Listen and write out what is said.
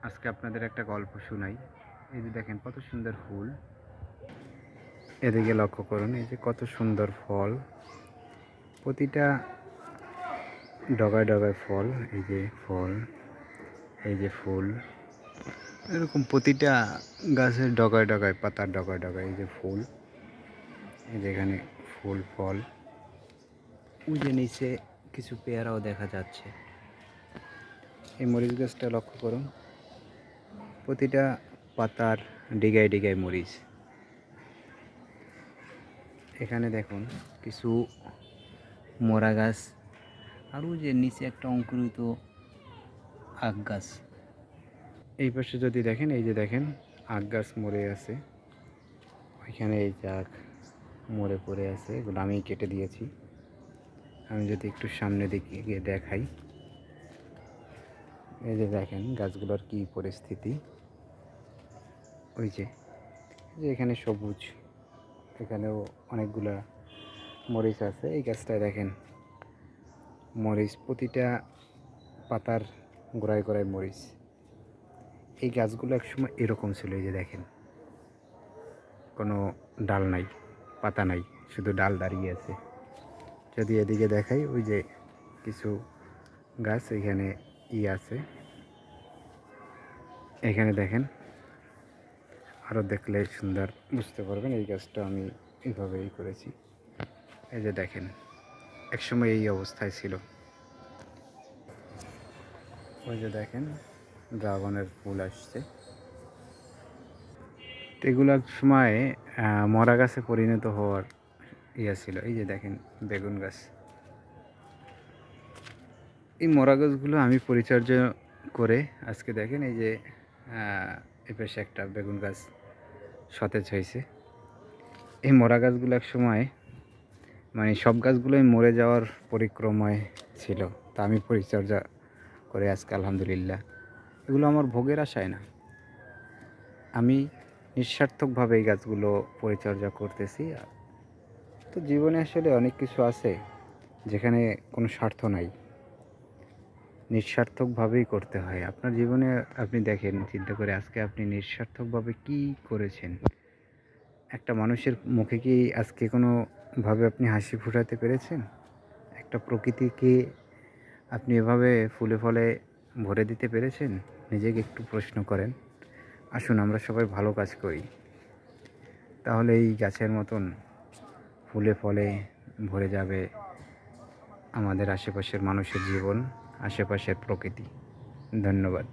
আজকে আপনাদের একটা গল্প শোনাই। এই যে দেখেন কত সুন্দর ফুল, এদিকে লক্ষ্য করুন, এই যে কত সুন্দর ফল, প্রতিটা ডগায় ডগায় ফল, এই যে ফল, এই যে ফুল, এরকম প্রতিটা গাছের ডগায় ডগায়, পাতার ডগায় ডগায় এই যে ফুল, এই যে এখানে ফুল ফল, ওই যে নিচে কিছু পেয়ারাও দেখা যাচ্ছে। এই মরিচ গাছটা লক্ষ্য করুন, প্রতিটা পাতার ডিগায় ডিগায় মরিচ। এখানে দেখুন কিছু মোরা গাছ, আর ওই যে নিচে একটা অঙ্কুরিত আখ গাছ। এই পাশে যদি দেখেন, এই যে দেখেন আখ গাছ মরে আছে, ওইখানে এই যে আখ মরে পড়ে আছে, এগুলো আমি কেটে দিয়েছি। আমি যদি একটু সামনে দিকে গিয়ে দেখাই, এই যে দেখেন গাছগুলোর কী পরিস্থিতি। ওই যে এখানে সবুজ, এখানেও অনেকগুলা মরিচ আছে। এই গাছটায় দেখেন মরিচ, প্রতিটা পাতার গোড়ায় গোড়ায় মরিচ। এই গাছগুলো একসময় এরকম ছিল, এই যে দেখেন কোনো ডাল নাই, পাতা নাই, শুধু ডাল দাঁড়িয়ে আছে। যদি এদিকে দেখাই, ওই যে কিছু গাছ এখানে আছে, এখানে দেখেন, আরও দেখলে সুন্দর বুঝতে পারবেন। এই গাছটা আমি এইভাবেই করেছি। এই যে দেখেন একসময় এই অবস্থায় ছিল। ওই যে দেখেন ড্রাগনের ফুল আসছে। তো এগুলো এক সময় মরা গাছে পরিণত হওয়ার ছিল। এই যে দেখেন বেগুন গাছ, এই মরা গাছগুলো আমি পরিচর্যা করে আজকে দেখেন এই যে এ পাশে একটা বেগুন গাছ সতেজ হয়েছে। এই মরা গাছগুলো এক সময় মানে সব গাছগুলোই মরে যাওয়ার পরিক্রমায় ছিল, তা আমি পরিচর্যা করে আজকে আলহামদুলিল্লাহ। এগুলো আমার ভোগের আশায় না, আমি নিঃস্বার্থকভাবে এই গাছগুলো পরিচর্যা করতেছি। তো জীবনে আসলে অনেক কিছু আছে যেখানে কোনো স্বার্থ নাই, নিঃস্বার্থকভাবেই করতে হয়। আপনার জীবনে আপনি দেখেন, চিন্তা করে আজকে আপনি নিঃস্বার্থকভাবে কী করেছেন? একটা মানুষের মুখে কি আজকে কোনোভাবে আপনি হাসি ফোটাতে পেরেছেন? একটা প্রকৃতিকে আপনি এভাবে ফুলে ফলে ভরে দিতে পেরেছেন? নিজেকে একটু প্রশ্ন করেন। আসুন আমরা সবাই ভালো কাজ করি, তাহলে এই গাছের মতন ফুলে ফলে ভরে যাবে আমাদের আশেপাশের মানুষের জীবন, আশেপাশের প্রকৃতি। ধন্যবাদ।